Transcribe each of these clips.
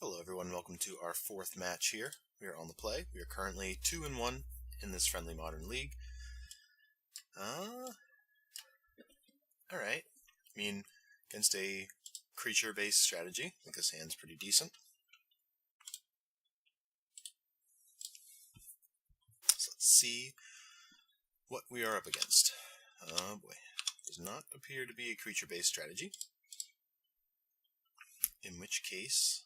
Hello everyone, welcome to our fourth match here. We are on the play. We are currently 2-1 in this friendly modern league. Alright. I mean, against a creature-based strategy, I think this hand's pretty decent. So let's see what we are up against. Oh boy. Does not appear to be a creature-based strategy. In which case,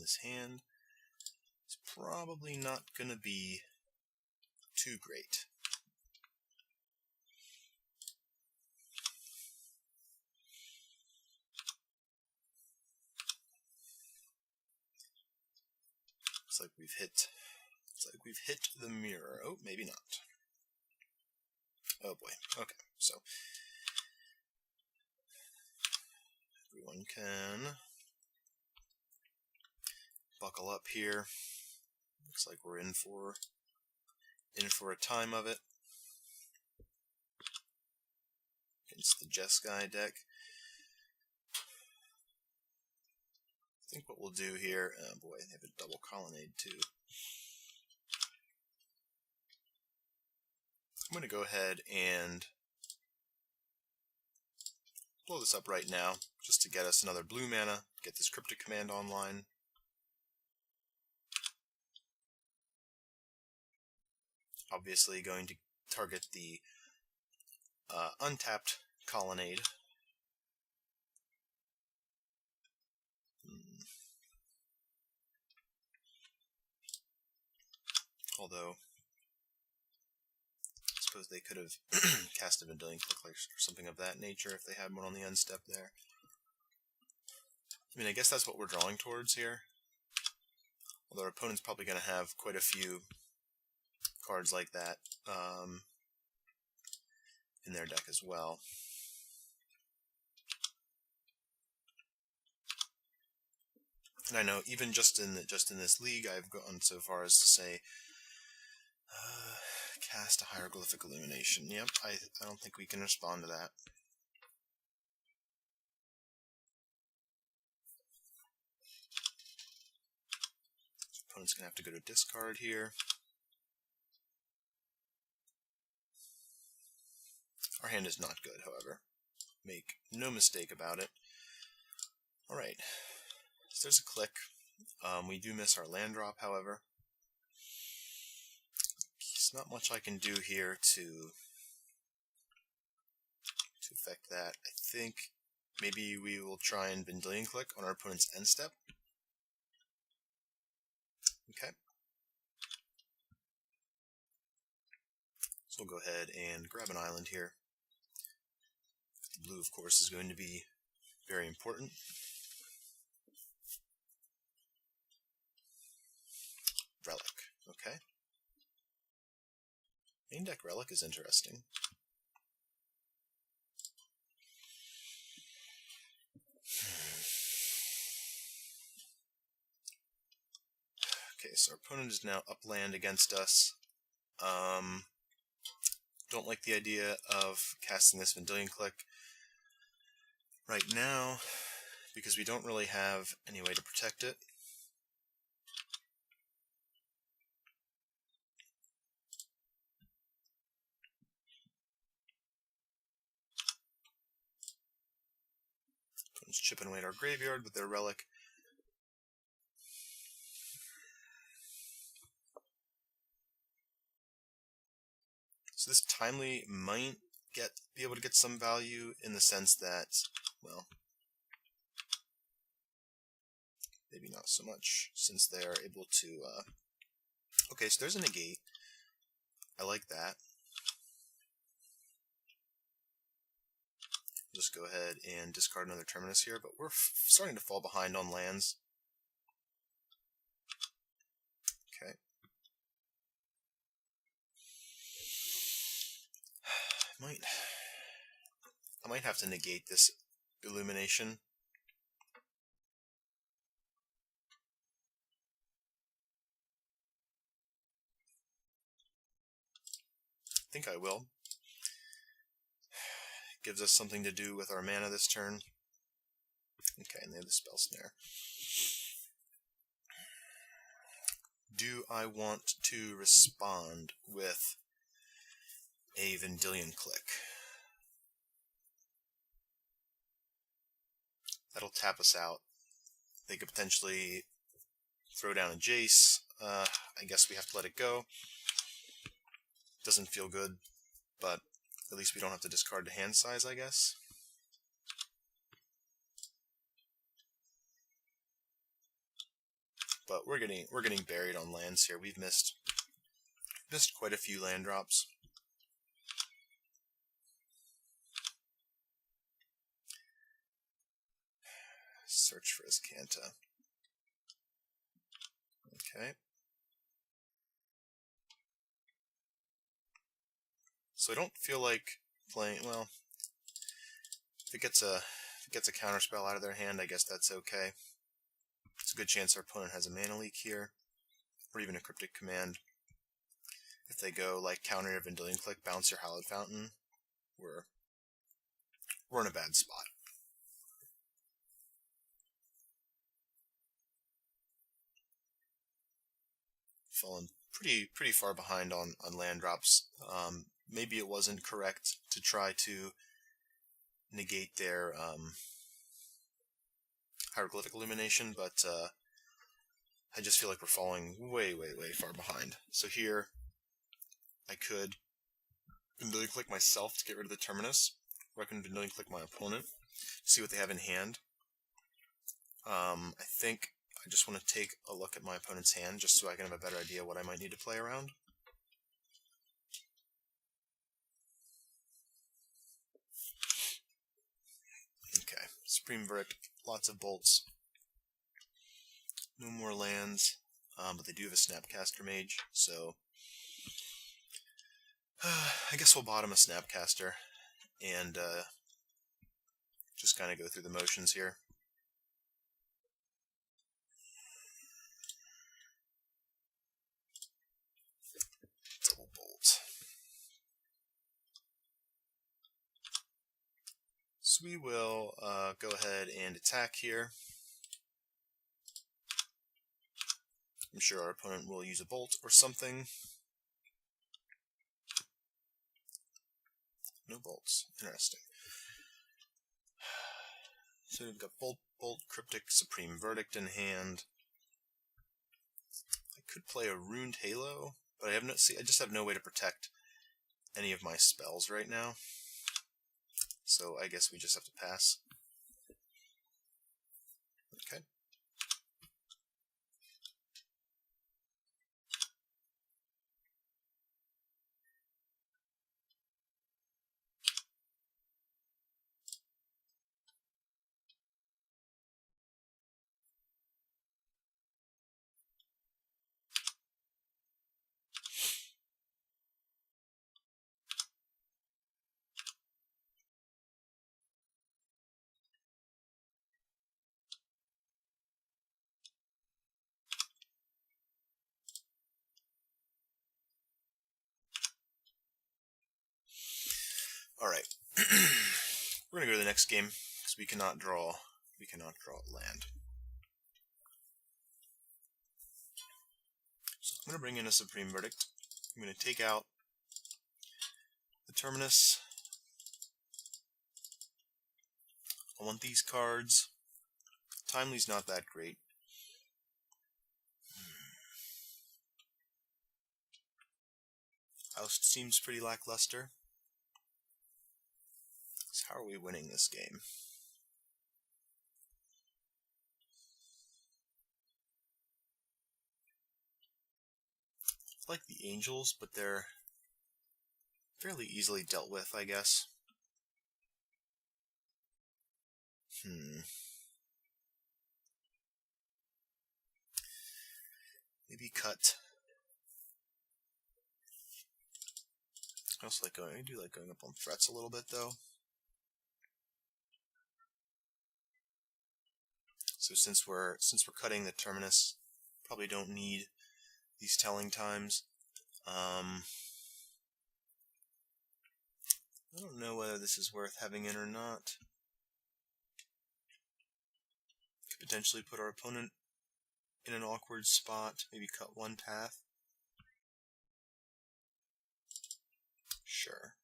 this hand is probably not going to be too great. Looks like we've hit the mirror. Oh, maybe not. Oh boy. Okay, so everyone can buckle up here. Looks like we're in for a time of it against the Jeskai deck. I think what we'll do here, oh boy, they have a double Colonnade too. I'm going to go ahead and blow this up right now, just to get us another blue mana, get this Cryptic Command online. Obviously going to target the untapped Colonnade. Although, I suppose they could have cast a Vendilion Clique or something of that nature if they had one on the end step there. I mean, I guess that's what we're drawing towards here. Although our opponent's probably going to have quite a few cards like that in their deck as well. And I know even just in this league, I've gone so far as to say, cast a Hieroglyphic Illumination. Yep, I don't think we can respond to that. Opponent's gonna have to go to discard here. Our hand is not good, however. Make no mistake about it. Alright, so there's a click. We do miss our land drop, however. There's not much I can do here to affect that. I think maybe we will try and Vendilion Clique on our opponent's end step. Okay. So we'll go ahead and grab an island here. Blue, of course, is going to be very important. Relic. Okay. Main deck Relic is interesting. Okay, so our opponent is now upland against us. Don't like the idea of casting this Vendilion Clique right now, because we don't really have any way to protect it. Opponent's chipping away at our graveyard with their Relic. So this Timely might be able to get some value in the sense that, well, maybe not so much, since they are able to, okay, so there's a Negate. I like that. Just go ahead and discard another Terminus here, but we're starting to fall behind on lands. Okay. I might have to negate this Illumination. I think I will. Gives us something to do with our mana this turn. Okay, and they have the Spell Snare. do I want to respond with a Vendilion Clique? That'll tap us out. They could potentially throw down a Jace. I guess we have to let it go. Doesn't feel good, but at least we don't have to discard the hand size, I guess. But we're getting buried on lands here. We've missed quite a few land drops. Search for Azcanta. Okay. So I don't feel like playing. Well, if it gets a counterspell out of their hand, I guess that's okay. It's a good chance our opponent has a mana leak here, or even a Cryptic Command. If they go like counter your Vendilion Clique, bounce your Hallowed Fountain, we're in a bad spot. Fallen pretty far behind on land drops. Maybe it wasn't correct to try to negate their Hieroglyphic Illumination, but I just feel like we're falling way far behind. So here, I could Vendilion Clique myself to get rid of the Terminus, or I can Vendilion Clique my opponent, see what they have in hand. I think I just want to take a look at my opponent's hand, just so I can have a better idea what I might need to play around. Okay, Supreme Verdict, lots of bolts. No more lands, but they do have a Snapcaster Mage, so I guess we'll bottom a Snapcaster and just kind of go through the motions here. Double bolt. So we will go ahead and attack here. I'm sure our opponent will use a bolt or something. No bolts. Interesting. So we've got bolt, Cryptic, Supreme Verdict in hand. I could play a Runed Halo, but I just have no way to protect any of my spells right now. So I guess we just have to pass. Okay. Alright. We're gonna go to the next game, because we cannot draw land. So I'm gonna bring in a Supreme Verdict. I'm gonna take out the Terminus. I want these cards. Timely's not that great. Oust seems pretty lackluster. So how are we winning this game? I like the Angels, but they're fairly easily dealt with, I guess. Maybe cut. I also I do like going up on threats a little bit, though. So since we're cutting the Terminus, probably don't need these telling times. I don't know whether this is worth having in or not. Could potentially put our opponent in an awkward spot, maybe cut one path. Sure.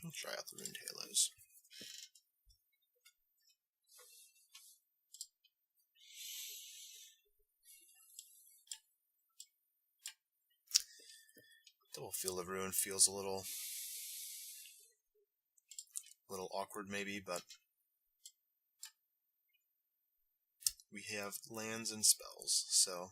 We'll try out the Runed Halos. Double Field of Ruin feels a little awkward maybe, but we have lands and spells, so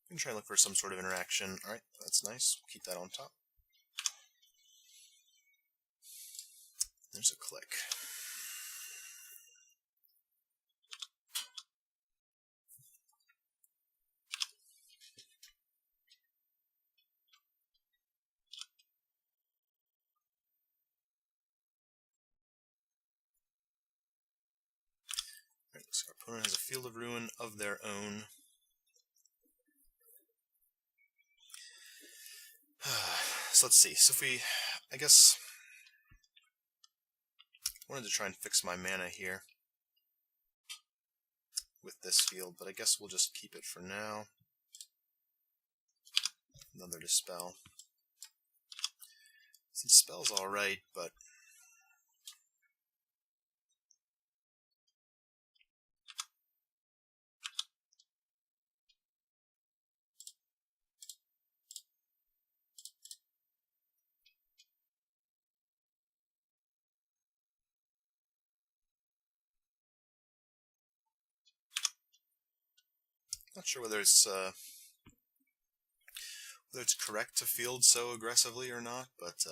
we can try and look for some sort of interaction. Alright, that's nice. We'll keep that on top. There's a click. Alright, so our opponent has a Field of Ruin of their own. So let's see. So if we, I guess, wanted to try and fix my mana here with this field, but I guess we'll just keep it for now. Another Dispel. See, Dispel's alright, but not sure whether it's correct to field so aggressively or not, but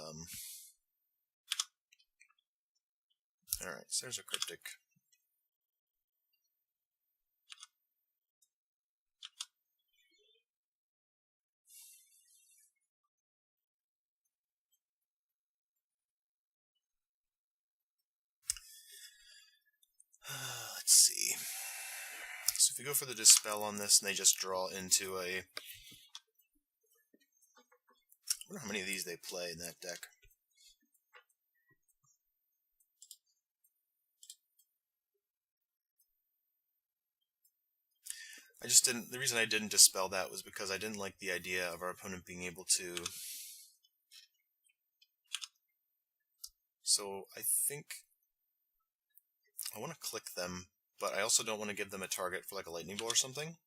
alright, so there's a Cryptic. Let's see. So if we go for the Dispel on this and they just draw into a... I wonder how many of these they play in that deck. I just didn't... The reason I didn't Dispel that was because I didn't like the idea of our opponent being able to... So I think I want to click them, but I also don't want to give them a target for like a Lightning Bolt or something.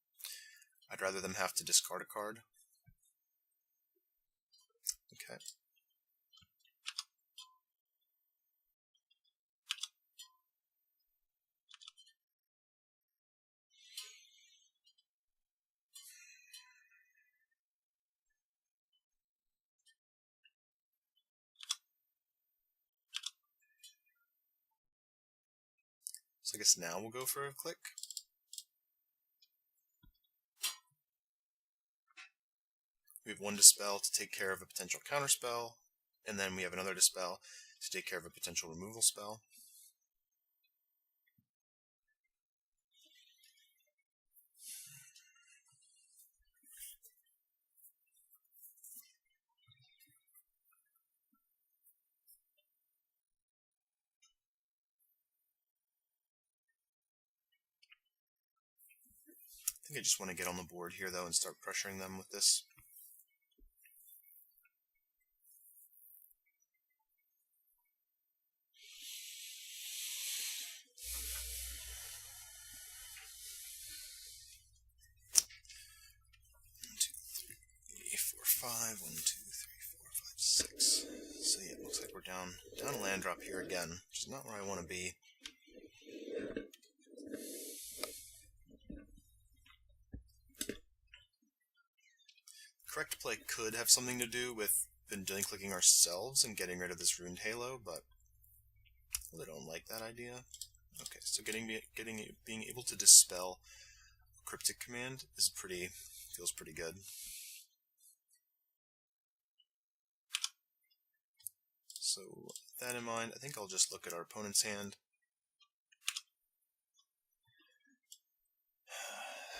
I'd rather them have to discard a card. Okay. So I guess now we'll go for a click. We have one Dispel to take care of a potential counterspell, and then we have another Dispel to take care of a potential removal spell. I think I just want to get on the board here, though, and start pressuring them with this. Five, 1, 2, 3, 4, 5, 6. So yeah, it looks like we're down a land drop here again, which is not where I want to be. Correct play could have something to do with Vendilion clicking ourselves and getting rid of this Runed Halo, but I really don't like that idea. Okay, so being able to Dispel Cryptic Command is feels pretty good. So with that in mind, I think I'll just look at our opponent's hand.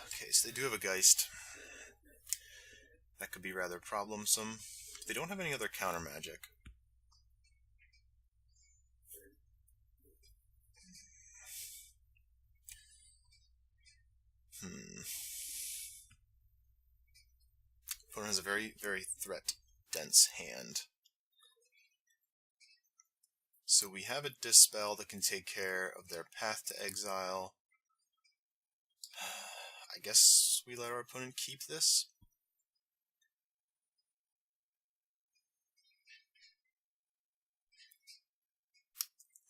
Okay, so they do have a Geist. That could be rather problemsome. They don't have any other counter magic. Opponent has a very, very threat-dense hand. So we have a Dispel that can take care of their Path to Exile. I guess we let our opponent keep this.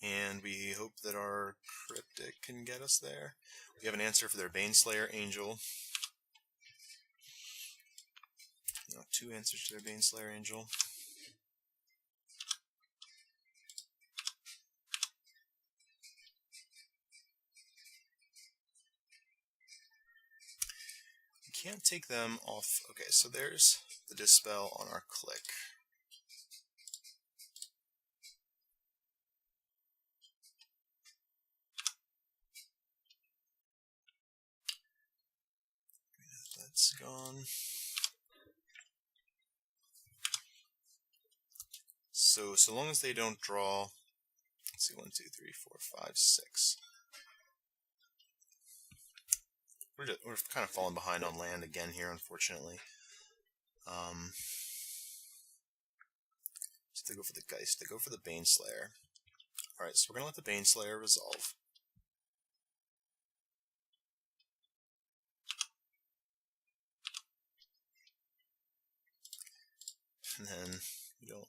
And we hope that our Cryptic can get us there. We have an answer for their Baneslayer Angel. No, 2 answers to their Baneslayer Angel. We can't take them off. Okay, so there's the Dispel on our Clique. That's gone. So long as they don't draw, let's see, 1, 2, 3, 4, 5, 6. We're kind of falling behind on land again here, unfortunately. So they go for the Geist. They go for the Baneslayer. Alright, so we're going to let the Baneslayer resolve. And then we don't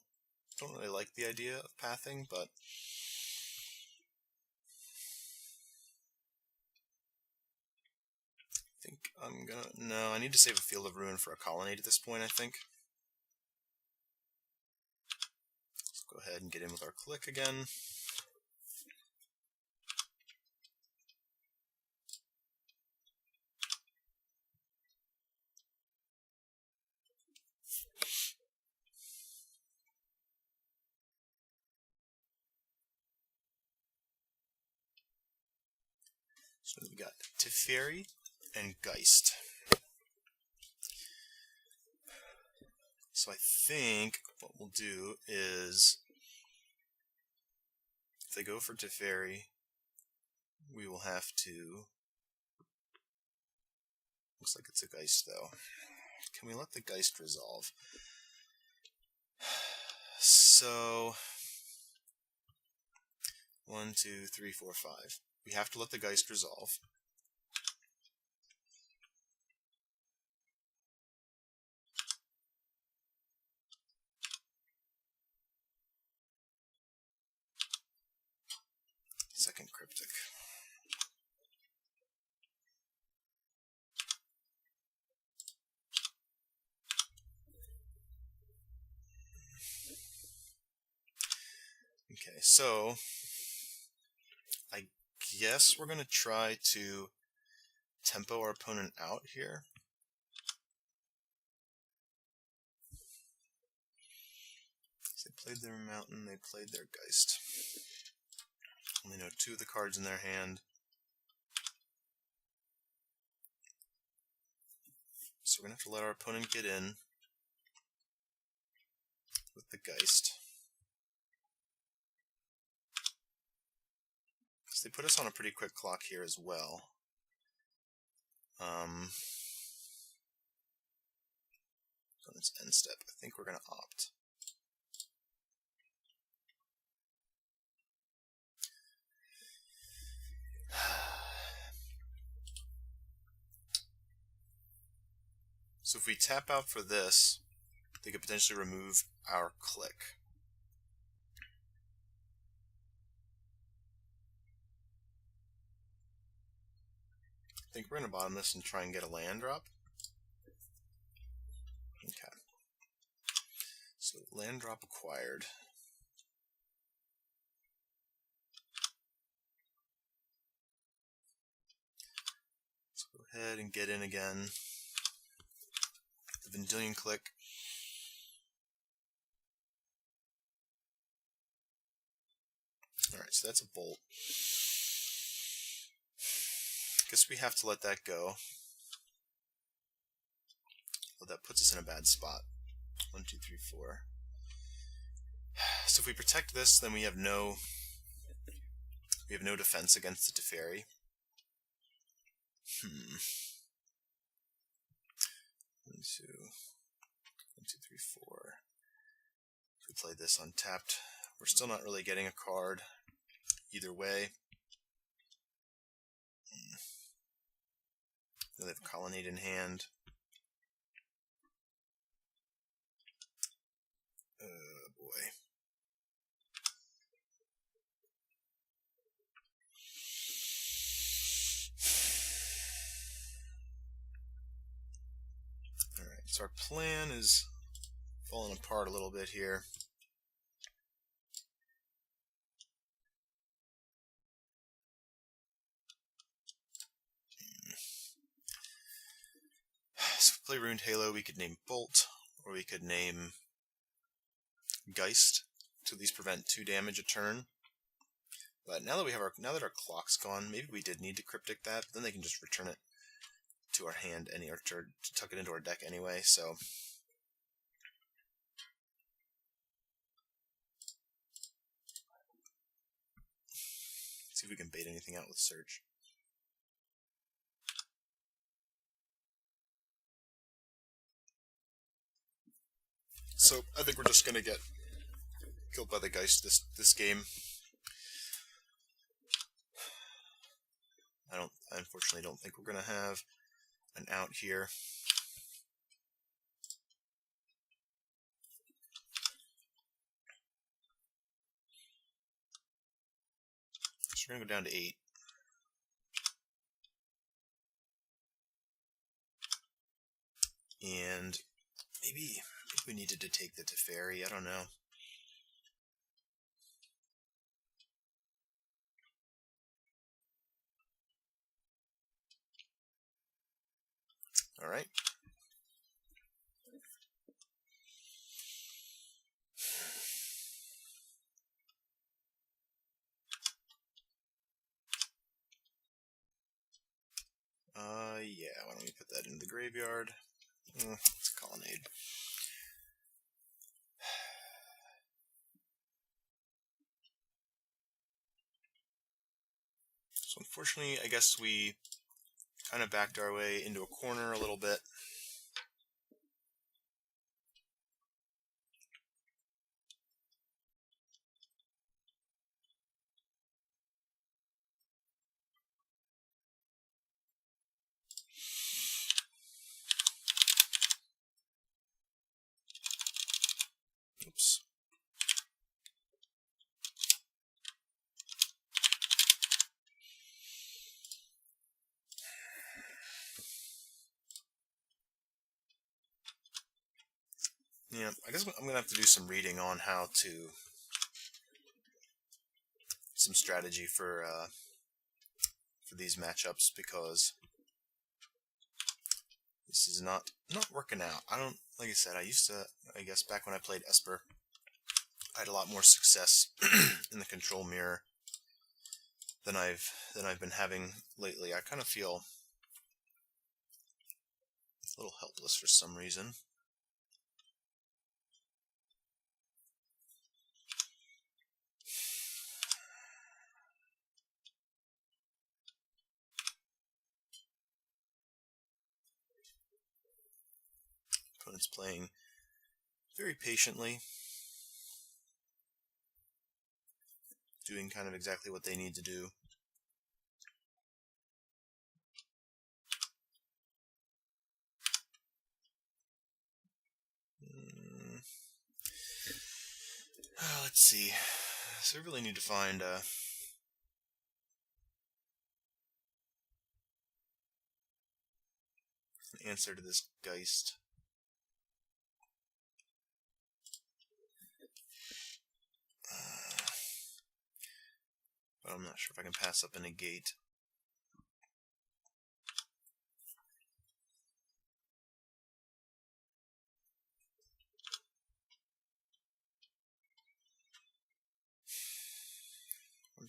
really like the idea of pathing, but I think I'm gonna... No, I need to save a Field of Ruin for a Colonnade at this point, I think. Let's go ahead and get in with our Clique again. So we got Teferi and Geist. So I think what we'll do is, if they go for Teferi, we will have to... Looks like it's a Geist, though. Can we let the Geist resolve? So... 1, 2, 3, 4, 5. We have to let the Geist resolve. Second Cryptic. Okay, so I guess we're going to try to tempo our opponent out here. So they played their Mountain, they played their Geist. Only know 2 of the cards in their hand. So we're going to have to let our opponent get in with the Geist. So they put us on a pretty quick clock here as well. On its end step, I think we're going to opt. So if we tap out for this, they could potentially remove our Clique. I think we're going to bottom this and try and get a land drop. Okay. So land drop acquired. Let's go ahead and get in again. The Vendilion Clique. Alright, so that's a bolt. Guess we have to let that go. Well, that puts us in a bad spot. 1, 2, 3, 4. So if we protect this, then we have no defense against the Teferi. 1, 2, 1, 2, 3, 4. If we play this untapped, we're still not really getting a card either way. They have Colonnade in hand. Oh boy. Alright, so our plan is falling apart a little bit here. So if we play Ruined Halo, we could name Bolt, or we could name Geist to at least prevent 2 damage a turn. But now that our clock's gone, maybe we did need to Cryptic that, but then they can just return it to our hand or to tuck it into our deck anyway, so see if we can bait anything out with Search. So I think we're just gonna get killed by the Geist this game. I unfortunately don't think we're gonna have an out here. So we're gonna go down to 8. And maybe we needed to take the Teferi, I don't know. Alright. Yeah, why don't we put that into the graveyard? It's a Colonnade. So unfortunately, I guess we kind of backed our way into a corner a little bit. Oops. Yeah, I guess I'm going to have to do some reading on how to... some strategy for these matchups, because this is not working out. Like I said, I used to, I guess back when I played Esper, I had a lot more success in the control mirror than I've been having lately. I kind of feel a little helpless for some reason. Opponent's playing very patiently, doing kind of exactly what they need to do. Let's see. So I really need to find an answer to this Geist. But I'm not sure if I can pass up a Negate.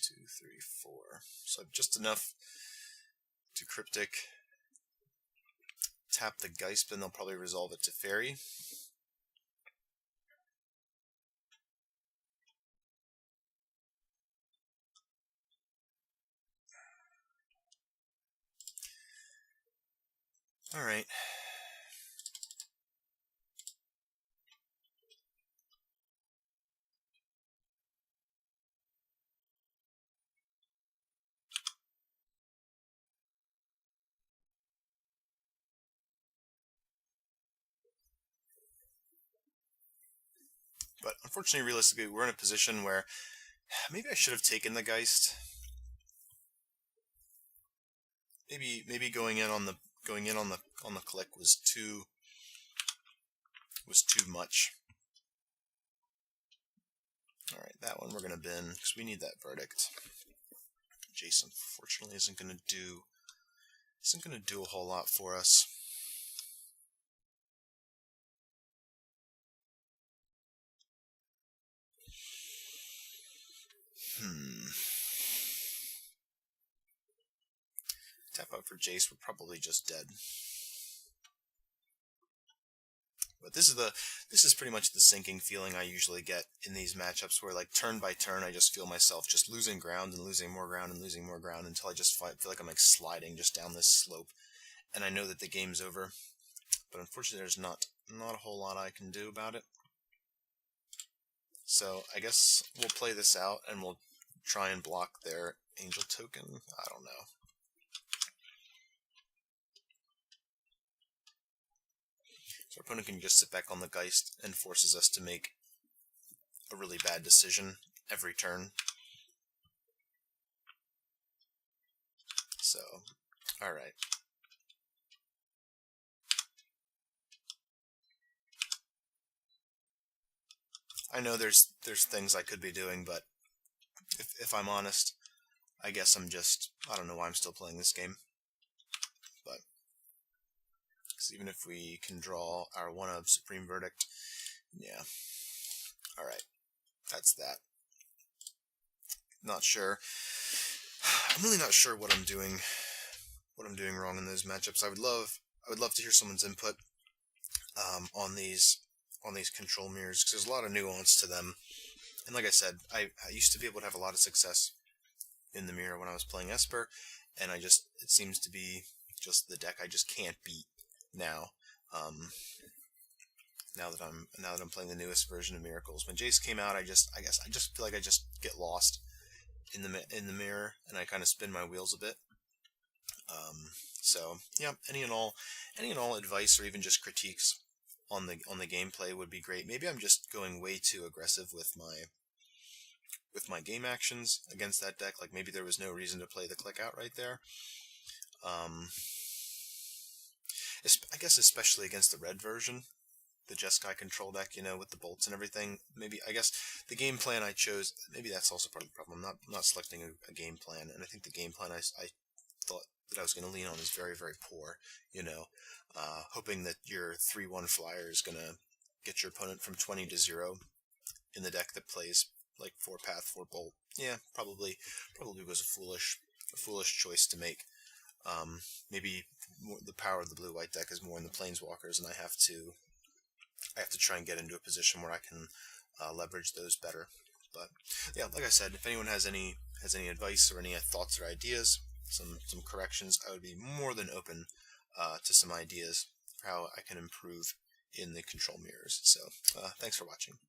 2, 3, 4. So I have just enough to Cryptic. Tap the Geist, and they'll probably resolve it to Teferi. Alright. But unfortunately, realistically, we're in a position where maybe I should have taken the Geist. Maybe going in on the click was too much. All right, that one we're gonna bin because we need that verdict. Jace unfortunately isn't gonna do a whole lot for us. Tap out for Jace, we're probably just dead. But this is pretty much the sinking feeling I usually get in these matchups, where like turn by turn I just feel myself just losing ground and losing more ground and losing more ground until I just feel like I'm like sliding just down this slope, and I know that the game's over. But unfortunately, there's not a whole lot I can do about it. So I guess we'll play this out and we'll try and block their Angel token. I don't know. So our opponent can just sit back on the Geist and forces us to make a really bad decision every turn. So, alright. I know there's things I could be doing, but if I'm honest, I guess I don't know why I'm still playing this game. But, because even if we can draw our 1-of Supreme Verdict, yeah. Alright, that's that. Not sure. I'm really not sure what I'm doing wrong in those matchups. I would love to hear someone's input on these control mirrors, because there's a lot of nuance to them. And like I said, I used to be able to have a lot of success in the mirror when I was playing Esper, and it seems to be just the deck I just can't beat now. Now that I'm playing the newest version of Miracles. When Jace came out, I guess I just feel like I just get lost in the mirror, and I kind of spin my wheels a bit. So yeah, any and all advice or even just critiques on the gameplay would be great. Maybe I'm just going way too aggressive with my game actions against that deck. Like maybe there was no reason to play the click out right there. I guess especially against the red version, the Jeskai control deck, with the bolts and everything. Maybe I guess the game plan I chose, maybe that's also part of the problem. I'm not selecting a game plan, and I think the game plan I thought that I was going to lean on is very, very poor. Hoping that your 3/1 flyer is going to get your opponent from 20 to 0 in the deck that plays like 4 path, 4 bolt. Yeah, probably was a foolish choice to make. Maybe the power of the blue-white deck is more in the Planeswalkers, and I have to try and get into a position where I can leverage those better. But yeah, like I said, if anyone has any advice or any thoughts or ideas, some corrections, I would be more than open to some ideas for how I can improve in the control mirrors. So thanks for watching.